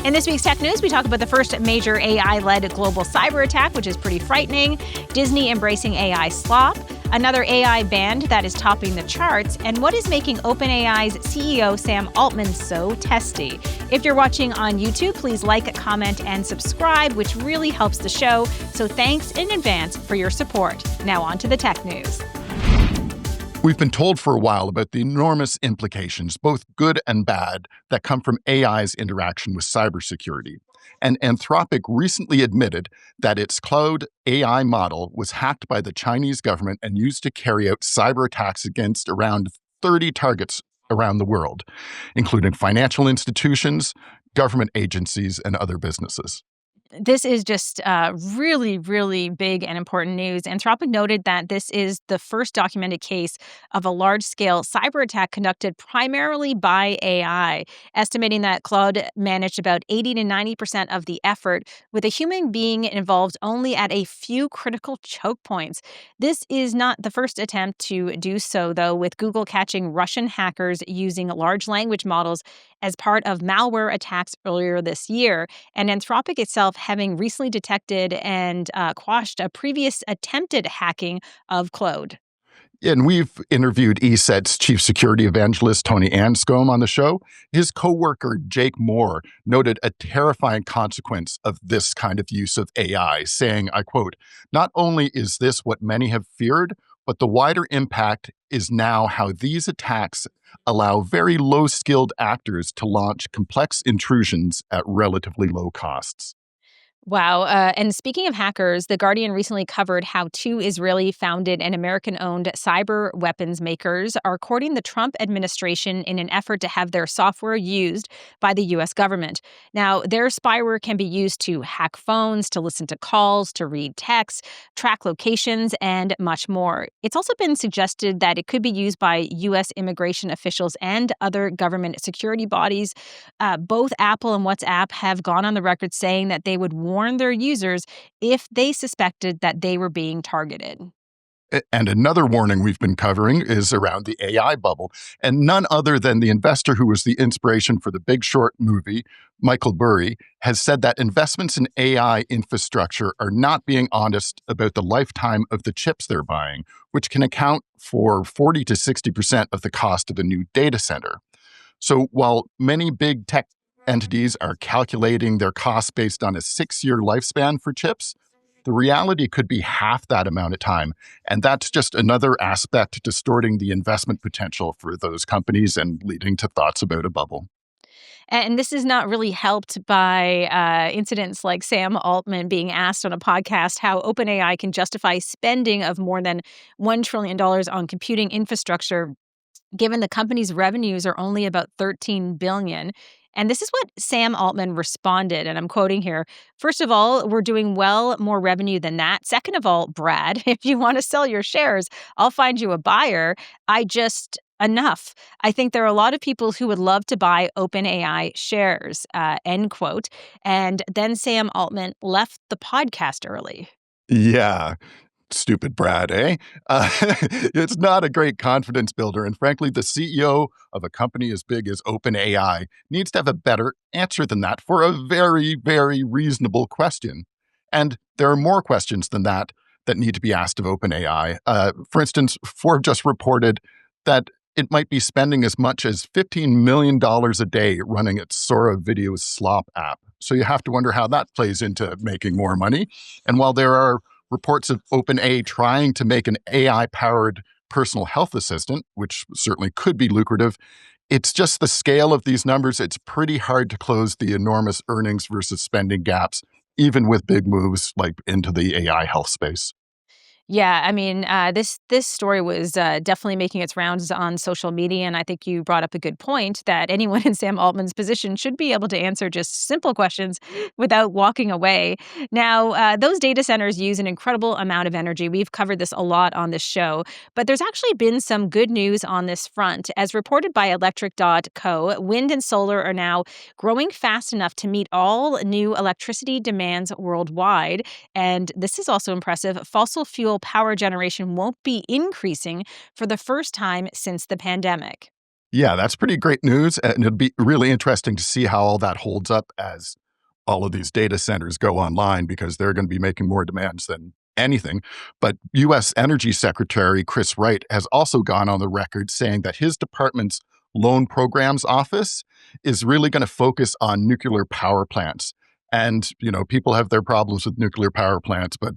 In this week's Tech News, we talk about the first major AI-led global cyber attack, which is pretty frightening, Disney embracing AI slop, another AI band that is topping the charts, and what is making OpenAI's CEO Sam Altman so testy. If you're watching on YouTube, please like, comment, and subscribe, which really helps the show. So thanks in advance for your support. Now on to the Tech News. We've been told for a while about the enormous implications, both good and bad, that come from AI's interaction with cybersecurity. And Anthropic recently admitted that its cloud AI model was hacked by the Chinese government and used to carry out cyber attacks against around 30 targets around the world, including financial institutions, government agencies, and other businesses. This is just really, really big and important news. Anthropic noted that this is the first documented case of a large-scale cyber attack conducted primarily by AI, estimating that Claude managed about 80 to 90% of the effort, with a human being involved only at a few critical choke points. This is not the first attempt to do so, though, with Google catching Russian hackers using large language models as part of malware attacks earlier this year, and Anthropic itself having recently detected and quashed a previous attempted hacking of Claude. And we've interviewed ESET's chief security evangelist, Tony Anscombe, on the show. His coworker, Jake Moore, noted a terrifying consequence of this kind of use of AI, saying, I quote, "Not only is this what many have feared, but the wider impact is now how these attacks allow very low-skilled actors to launch complex intrusions at relatively low costs." Wow. And speaking of hackers, The Guardian recently covered how two Israeli-founded and American-owned cyber weapons makers are courting the Trump administration in an effort to have their software used by the U.S. government. Now, their spyware can be used to hack phones, to listen to calls, to read texts, track locations, and much more. It's also been suggested that it could be used by U.S. immigration officials and other government security bodies. Both Apple and WhatsApp have gone on the record saying that they would warn their users if they suspected that they were being targeted. And another warning we've been covering is around the AI bubble. And none other than the investor who was the inspiration for the Big Short movie, Michael Burry, has said that investments in AI infrastructure are not being honest about the lifetime of the chips they're buying, which can account for 40 to 60% of the cost of a new data center. So while many big tech entities are calculating their costs based on a 6-year lifespan for chips, the reality could be half that amount of time. And that's just another aspect distorting the investment potential for those companies and leading to thoughts about a bubble. And this is not really helped by incidents like Sam Altman being asked on a podcast how OpenAI can justify spending of more than $1 trillion on computing infrastructure, given the company's revenues are only about $13 billion. And this is what Sam Altman responded, and I'm quoting here. "First of all, we're doing well more revenue than that. Second of all, Brad, if you want to sell your shares, I'll find you a buyer. Enough. I think there are a lot of people who would love to buy OpenAI shares," end quote. And then Sam Altman left the podcast early. Yeah. Stupid Brad, eh? It's not a great confidence builder. And frankly, the CEO of a company as big as OpenAI needs to have a better answer than that for a very, very reasonable question. And there are more questions than that need to be asked of OpenAI. For instance, Forbes just reported that it might be spending as much as $15 million a day running its Sora video slop app. So you have to wonder how that plays into making more money. And while there are reports of OpenAI trying to make an AI-powered personal health assistant, which certainly could be lucrative, it's just the scale of these numbers. It's pretty hard to close the enormous earnings versus spending gaps, even with big moves like into the AI health space. Yeah, I mean, this story was definitely making its rounds on social media, and I think you brought up a good point that anyone in Sam Altman's position should be able to answer just simple questions without walking away. Now, those data centers use an incredible amount of energy. We've covered this a lot on this show, but there's actually been some good news on this front. As reported by Electric.co, wind and solar are now growing fast enough to meet all new electricity demands worldwide, and this is also impressive. Fossil fuel power generation won't be increasing for the first time since the pandemic. Yeah, that's pretty great news, and it'd be really interesting to see how all that holds up as all of these data centers go online because they're going to be making more demands than anything. But US Energy Secretary Chris Wright has also gone on the record saying that his department's loan programs office is really going to focus on nuclear power plants. And, people have their problems with nuclear power plants, but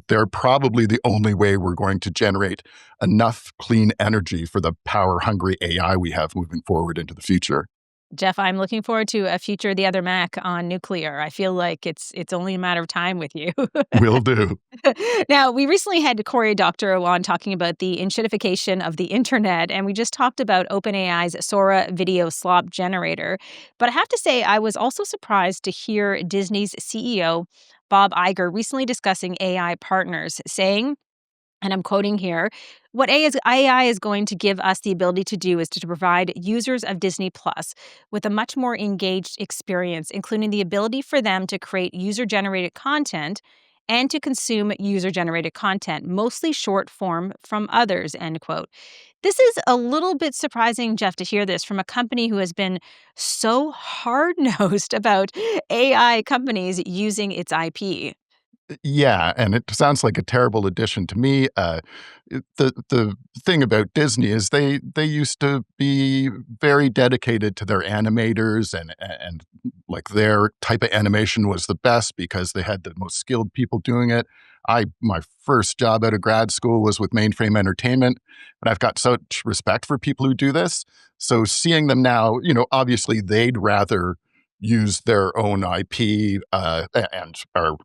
they're probably the only way we're going to generate enough clean energy for the power hungry AI we have moving forward into the future. Jeff, I'm looking forward to a future the other Mac on nuclear. I feel like it's only a matter of time with you. Will do. Now, we recently had Cory Doctorow on talking about the enshittification of the internet, and we just talked about OpenAI's Sora video slop generator. But I have to say, I was also surprised to hear Disney's CEO, Bob Iger, recently discussing AI partners, saying, and I'm quoting here, what AI is going to give us the ability to do is to provide users of Disney Plus with a much more engaged experience, including the ability for them to create user generated content and to consume user generated content, mostly short form from others, end quote. This is a little bit surprising, Jeff, to hear this from a company who has been so hard nosed about AI companies using its IP. Yeah, and it sounds like a terrible addition to me. The thing about Disney is they used to be very dedicated to their animators and like their type of animation was the best because they had the most skilled people doing it. My first job out of grad school was with Mainframe Entertainment, and I've got such respect for people who do this. So seeing them now, obviously they'd rather use their own IP and are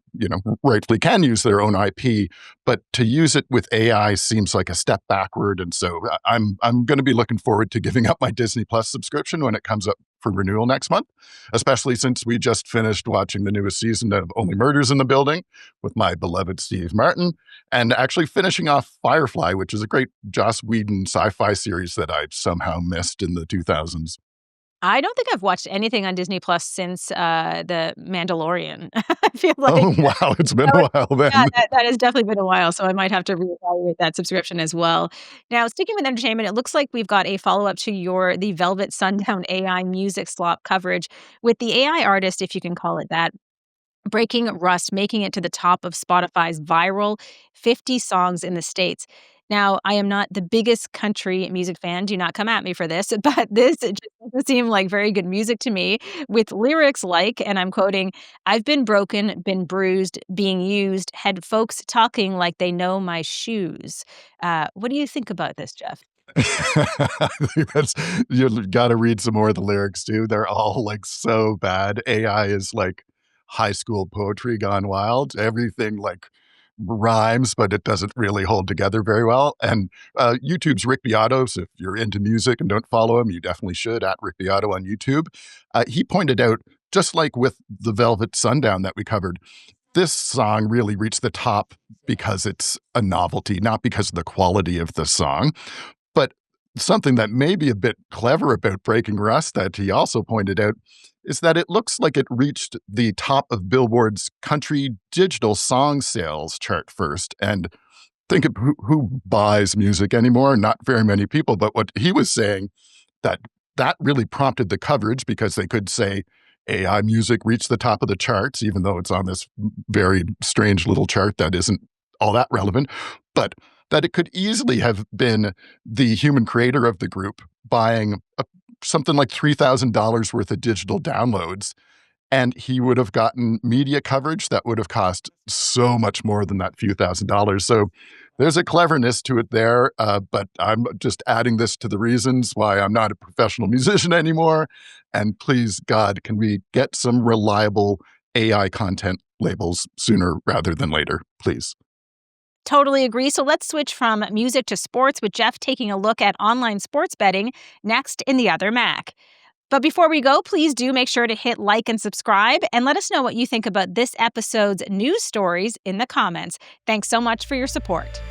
rightfully can use their own IP, but to use it with AI seems like a step backward. And so I'm going to be looking forward to giving up my Disney Plus subscription when it comes up for renewal next month, especially since we just finished watching the newest season of Only Murders in the Building with my beloved Steve Martin, and actually finishing off Firefly, which is a great Joss Whedon sci-fi series that I somehow missed in the 2000s. I don't think I've watched anything on Disney Plus since, The Mandalorian. I feel like Oh, wow, it's been that a was while yeah, then. that has definitely been a while, so I might have to reevaluate that subscription as well. Now, sticking with entertainment, it looks like we've got a follow-up to the Velvet Sundown AI music slop coverage with the AI artist, if you can call it that, Breaking Rust, making it to the top of Spotify's viral 50 songs in the States. Now, I am not the biggest country music fan, do not come at me for this, but this it just doesn't seem like very good music to me with lyrics like, and I'm quoting, "I've been broken, been bruised, being used, had folks talking like they know my shoes." What do you think about this, Jeff? I think that's you gotta read some more of the lyrics too. They're all, like, so bad. AI is like high school poetry gone wild. Everything, like, rhymes, but it doesn't really hold together very well, and, YouTube's Rick Beato, so if you're into music and don't follow him, you definitely should, at Rick Beato on YouTube. He pointed out, just like with the Velvet Sundown that we covered, this song really reached the top because it's a novelty, not because of the quality of the song. But something that may be a bit clever about Breaking Rust that he also pointed out is that it looks like it reached the top of Billboard's country digital song sales chart first. And think of who buys music anymore? Not very many people. But what he was saying that that really prompted the coverage because they could say AI music reached the top of the charts, even though it's on this very strange little chart that isn't all that relevant. But that it could easily have been the human creator of the group buying something like $3,000 worth of digital downloads, and he would have gotten media coverage that would have cost so much more than that few $1,000s. So there's a cleverness to it there, but I'm just adding this to the reasons why I'm not a professional musician anymore. And please, God, can we get some reliable AI content labels sooner rather than later, please? Totally agree. So let's switch from music to sports with Jeff taking a look at online sports betting next in the other Mac. But before we go, please do make sure to hit like and subscribe and let us know what you think about this episode's news stories in the comments. Thanks so much for your support.